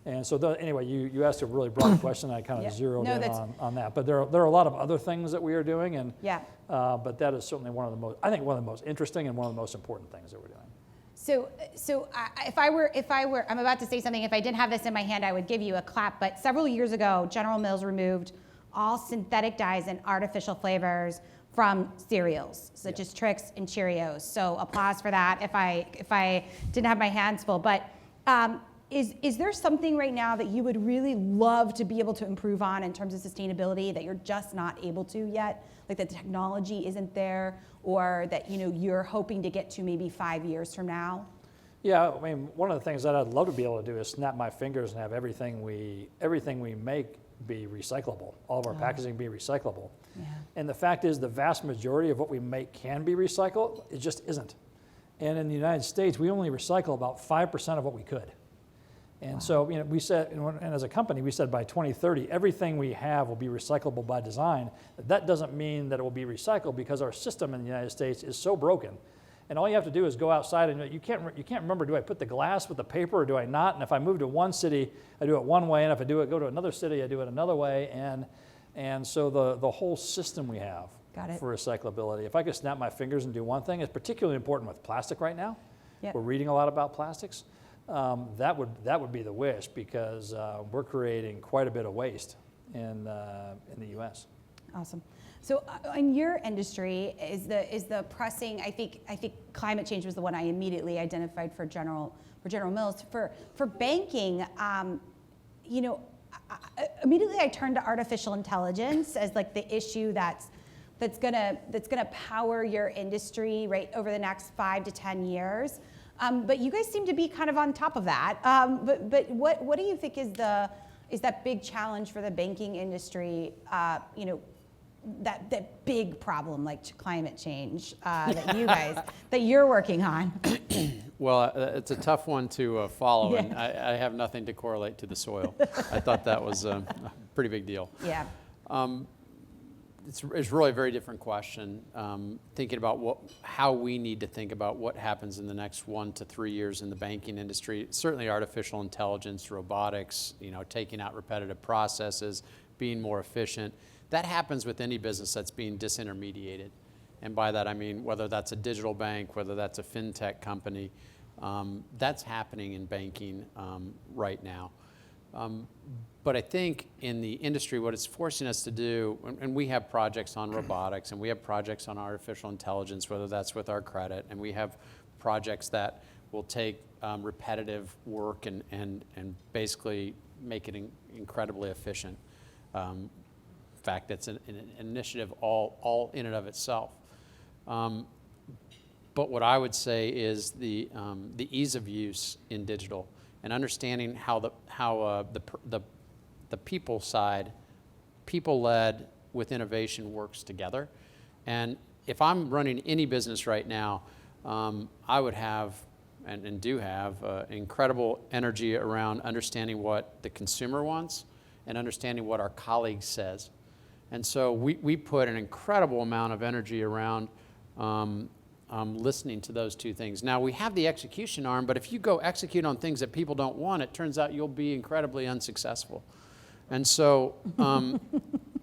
And so anyway, you asked a really broad question. I kind of zeroed in on that. But there are a lot of other things that we are doing, and but that is certainly one of the most interesting and one of the most important things that we're doing. So if I were, I'm about to say something. If I didn't have this in my hand, I would give you a clap. But several years ago, General Mills removed all synthetic dyes and artificial flavors from cereals, such as Trix and Cheerios. So applause for that. If I didn't have my hands full, but. Is there something right now that you would really love to be able to improve on in terms of sustainability that you're just not able to yet? Like the technology isn't there, or that you're hoping to get to maybe 5 years from now? Yeah, I mean, one of the things that I'd love to be able to do is snap my fingers and have everything we make be recyclable. All of our packaging be recyclable. Yeah. And the fact is, the vast majority of what we make can be recycled. It just isn't. And in the United States, we only recycle about 5% of what we could. And so, we said, and as a company, we said by 2030, everything we have will be recyclable by design. That doesn't mean that it will be recycled, because our system in the United States is so broken. And all you have to do is go outside, and you can't remember, do I put the glass with the paper or do I not? And if I move to one city, I do it one way, and if I go to another city, I do it another way. And so the whole system we have for recyclability, if I could snap my fingers and do one thing, it's particularly important with plastic right now. Yep. We're reading a lot about plastics. That would be the wish, because we're creating quite a bit of waste in the U.S. Awesome. So in your industry, is the pressing? I think climate change was the one I immediately identified for General Mills. For banking, immediately I turned to artificial intelligence as like the issue that's that's gonna power your industry right over the next 5 to 10 years. But you guys seem to be kind of on top of that. But what do you think is that big challenge for the banking industry? That big problem like climate change that you're working on. Well, it's a tough one to follow, and I have nothing to correlate to the soil. I thought that was a pretty big deal. Yeah. It's really a very different question. Thinking about how we need to think about what happens in the next 1 to 3 years in the banking industry. Certainly, artificial intelligence, robotics, taking out repetitive processes, being more efficient. That happens with any business that's being disintermediated. And by that I mean whether that's a digital bank, whether that's a fintech company, that's happening in banking right now. But I think in the industry, what it's forcing us to do, and we have projects on robotics, and we have projects on artificial intelligence, whether that's with our credit, and we have projects that will take repetitive work and basically make it incredibly efficient. In fact, it's an initiative all in and of itself. But what I would say is the ease of use in digital and understanding how the people side, people-led with innovation works together. And if I'm running any business right now, I would have and do have incredible energy around understanding what the consumer wants and understanding what our colleague says. And so we put an incredible amount of energy around listening to those two things. Now, we have the execution arm, but if you go execute on things that people don't want, it turns out you'll be incredibly unsuccessful. And so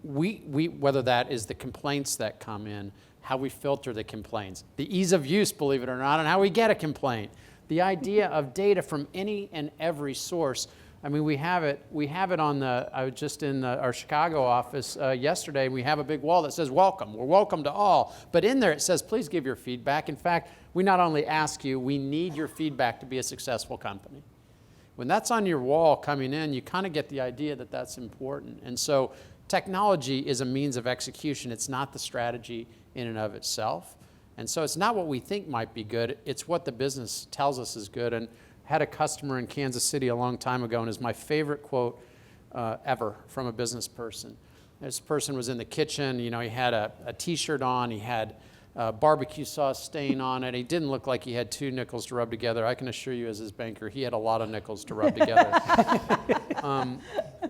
we whether that is the complaints that come in, how we filter the complaints, the ease of use, believe it or not, and how we get a complaint, the idea of data from any and every source. I mean, we have it on I was just in our Chicago office yesterday. We have a big wall that says, welcome. We're welcome to all. But in there it says, please give your feedback. In fact, we not only ask you, we need your feedback to be a successful company. When that's on your wall coming in, you kind of get the idea that that's important. And so technology is a means of execution. It's not the strategy in and of itself. And so it's not what we think might be good. It's what the business tells us is good. And had a customer in Kansas City a long time ago, and is my favorite quote ever from a business person. This person was in the kitchen, he had a t-shirt on, he had barbecue sauce stain on it, he didn't look like he had 2 nickels to rub together. I can assure you as his banker, he had a lot of nickels to rub together.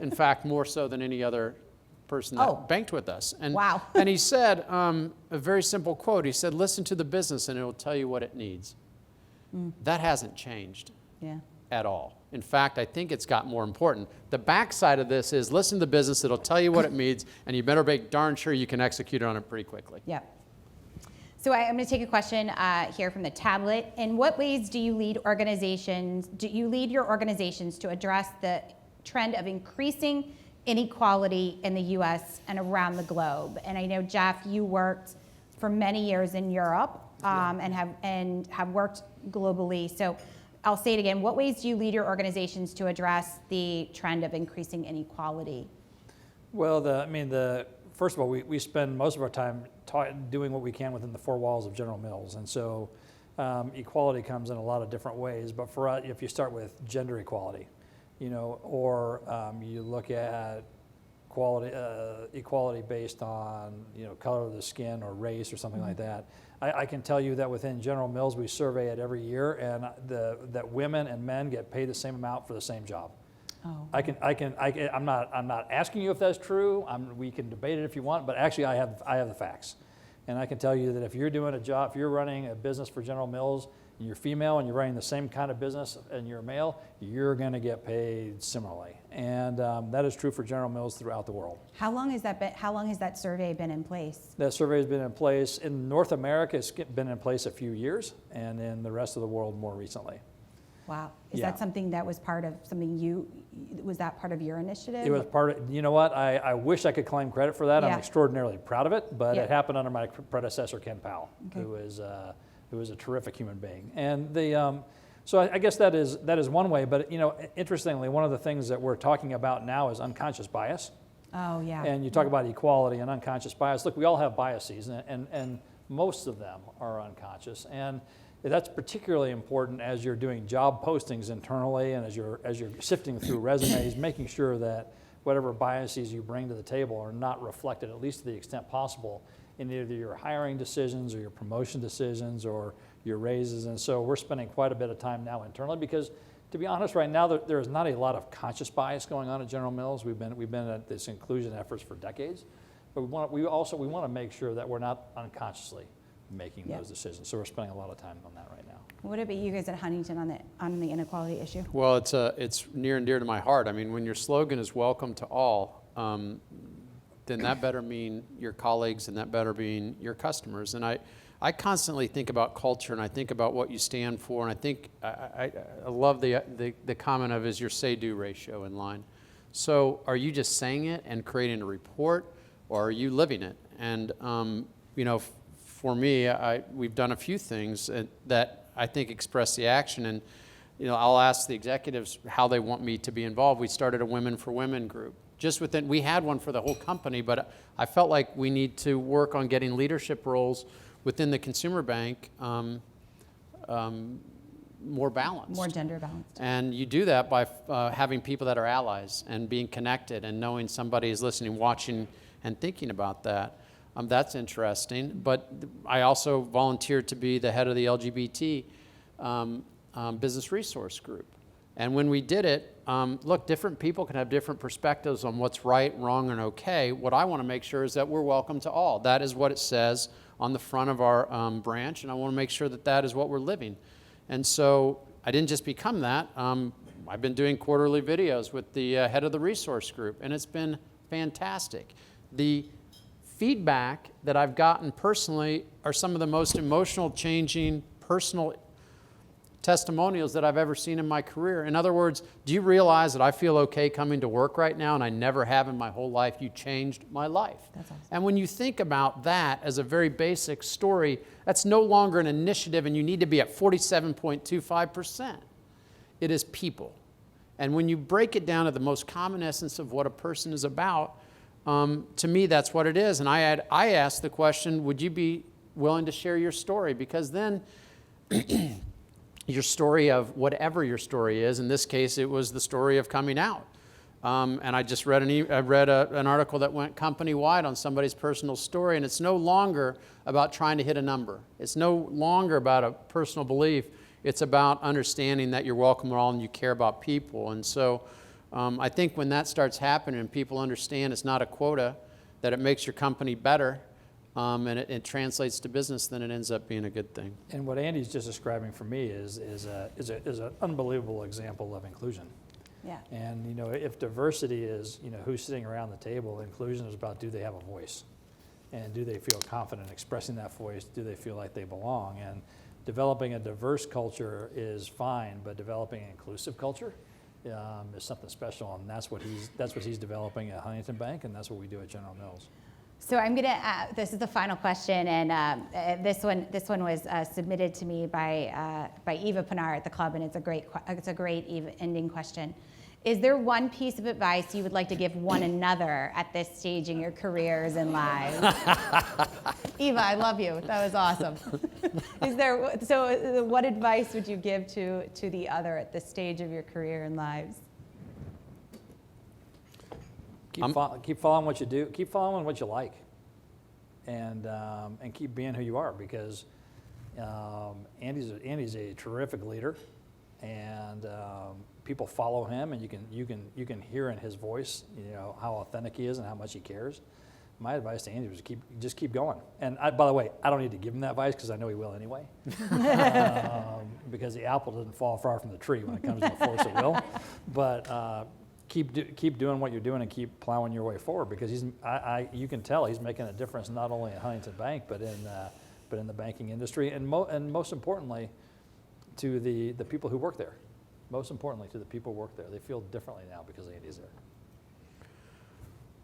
In fact, more so than any other person that banked with us. And, wow. And he said a very simple quote, he said, listen to the business and it will tell you what it needs. That hasn't changed. Yeah. At all. In fact, I think it's got more important. The backside of this is listen to the business, it'll tell you what it needs, and you better make darn sure you can execute on it pretty quickly. Yeah. So I'm going to take a question here from the tablet. In what ways do you lead your organizations to address the trend of increasing inequality in the U.S. and around the globe? And I know, Jeff, you worked for many years in Europe and have worked globally. So I'll say it again. What ways do you lead your organizations to address the trend of increasing inequality? Well, first of all, we spend most of our time doing what we can within the 4 walls of General Mills. And so equality comes in a lot of different ways. But for us, if you start with gender equality, or you look at equality based on color of the skin or race or something like that. I can tell you that within General Mills we survey it every year, and that women and men get paid the same amount for the same job. Oh. I'm not asking you if that's true. We can debate it if you want, but actually I have the facts, and I can tell you that if you're doing a job, if you're running a business for General Mills, and you're female and you're running the same kind of business and you're male, you're going to get paid similarly. And that is true for General Mills throughout the world. How long has that survey been in place? That survey has been in place. In North America, it's been in place a few years, and in the rest of the world more recently. Wow. Is that something that was part of was that part of your initiative? It was part of, what, I wish I could claim credit for that. Yeah. I'm extraordinarily proud of it, but it happened under my predecessor, Ken Powell, who is a terrific human being. And so I guess that is one way, but interestingly, one of the things that we're talking about now is unconscious bias. Oh, yeah. And you talk about equality and unconscious bias. Look, we all have biases, and most of them are unconscious. And that's particularly important as you're doing job postings internally and as you're sifting through resumes, making sure that whatever biases you bring to the table are not reflected, at least to the extent possible, in either your hiring decisions or your promotion decisions or your raises. And so we're spending quite a bit of time now internally because, to be honest, right now there is not a lot of conscious bias going on at General Mills. We've been at this inclusion efforts for decades, but we want to make sure that we're not unconsciously making those decisions. So we're spending a lot of time on that right now. What about you guys at Huntington on the inequality issue? Well, it's near and dear to my heart. I mean, when your slogan is "Welcome to all," then that better mean your colleagues and that better mean your customers. And I constantly think about culture and I think about what you stand for, and I think I love the comment of is your say-do ratio in line. So are you just saying it and creating a report, or are you living it? And you know, for me, we've done a few things that I think express the action, and you know, I'll ask the executives how they want me to be involved. We started a Women for Women group. We had one for the whole company, but I felt like we need to work on getting leadership roles within the consumer bank more balanced. More gender balanced. And you do that by having people that are allies and being connected and knowing somebody is listening, watching, and thinking about that. That's interesting. But I also volunteered to be the head of the LGBT business resource group. And when we did it, look, different people can have different perspectives on what's right, wrong, and okay. What I want to make sure is that we're welcome to all. That is what it says on the front of our branch, and I want to make sure that that is what we're living. And so I didn't just become that. I've been doing quarterly videos with the head of the resource group, and it's been fantastic. The feedback that I've gotten personally are some of the most emotional, changing, personal testimonials that I've ever seen in my career. In other words, do you realize that I feel okay coming to work right now and I never have in my whole life? You changed my life. That's awesome. And when you think about that as a very basic story, that's no longer an initiative and you need to be at 47.25%. It is people. And when you break it down to the most common essence of what a person is about, to me, that's what it is. And I asked the question, would you be willing to share your story? Because then your story of whatever your story is, in this case, it was the story of coming out. And I just read an article that went company-wide on somebody's personal story, and it's no longer about trying to hit a number. It's no longer about a personal belief. It's about understanding that you're welcome to all and you care about people. And so I think when that starts happening and people understand it's not a quota, that it makes your company better, and it translates to business, then it ends up being a good thing. And what Andy's just describing for me is an unbelievable example of inclusion. Yeah. And you know, if diversity is who's sitting around the table, inclusion is about do they have a voice, and do they feel confident expressing that voice? Do they feel like they belong? And developing a diverse culture is fine, but developing an inclusive culture is something special, and that's what he's developing at Huntington Bank, and that's what we do at General Mills. So I'm gonna. This is the final question, and this one was submitted to me by Eva Pinar at the club, and it's a great ending question. Is there one piece of advice you would like to give one another at this stage in your careers and lives? Eva, I love you. That was awesome. What advice would you give to the other at this stage of your career and lives? Keep following what you do. Keep following what you like, and keep being who you are. Because Andy's a terrific leader, and people follow him, and you can hear in his voice, how authentic he is and how much he cares. My advice to Andy was just keep going. And by the way, I don't need to give him that advice because I know he will anyway. Because the apple doesn't fall far from the tree when it comes to the force it will. But keep doing what you're doing and keep plowing your way forward, because you can tell he's making a difference not only at Huntington Bank but in the banking industry, and most importantly to the people who work there. Most importantly to the people who work there, they feel differently now because Andy's there.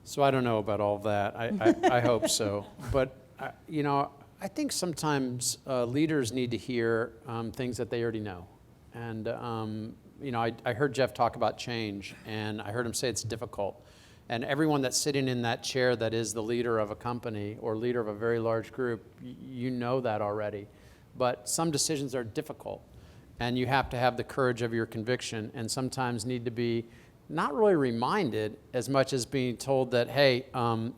So I don't know about all that. I hope so, but I think sometimes leaders need to hear things that they already know, and I heard Jeff talk about change, and I heard him say it's difficult. And everyone that's sitting in that chair that is the leader of a company or leader of a very large group, you know that already. But some decisions are difficult, and you have to have the courage of your conviction, and sometimes need to be not really reminded as much as being told that, hey,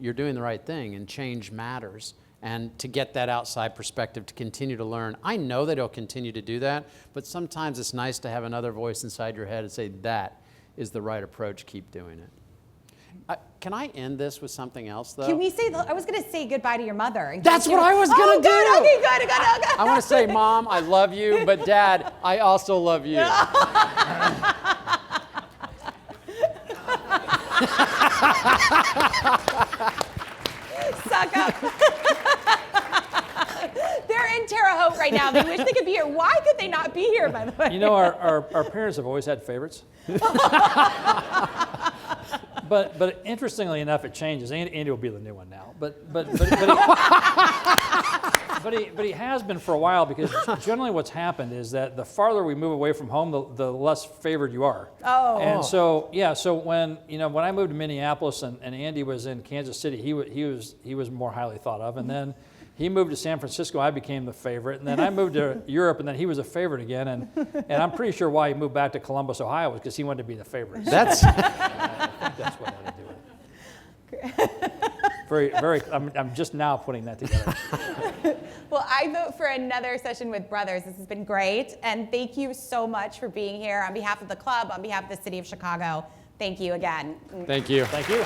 you're doing the right thing and change matters, and to get that outside perspective to continue to learn. I know that he'll continue to do that, but sometimes it's nice to have another voice inside your head and say, that is the right approach, keep doing it. Can I end this with something else, though? Can we say, I was going to say goodbye to your mother. That's what I was going to do. Okay, good. I want to say, Mom, I love you, but Dad, I also love you. Suck up. They're in Terre Haute right now. They wish they could be here. Why could they not be here, by the way? You know, our parents have always had favorites. But interestingly enough, it changes. Andy will be the new one now. But he has been for a while, because generally what's happened is that the farther we move away from home, the less favored you are. Oh. And so when I moved to Minneapolis and Andy was in Kansas City, he was more highly thought of, and then he moved to San Francisco, I became the favorite, and then I moved to Europe, and then he was a favorite again, and I'm pretty sure why he moved back to Columbus, Ohio, was because he wanted to be the favorite. That's I think that's what had to do with it. I'm just now putting that together. Well, I vote for another session with brothers. This has been great, and thank you so much for being here on behalf of the club, on behalf of the city of Chicago. Thank you again. Thank you. Thank you.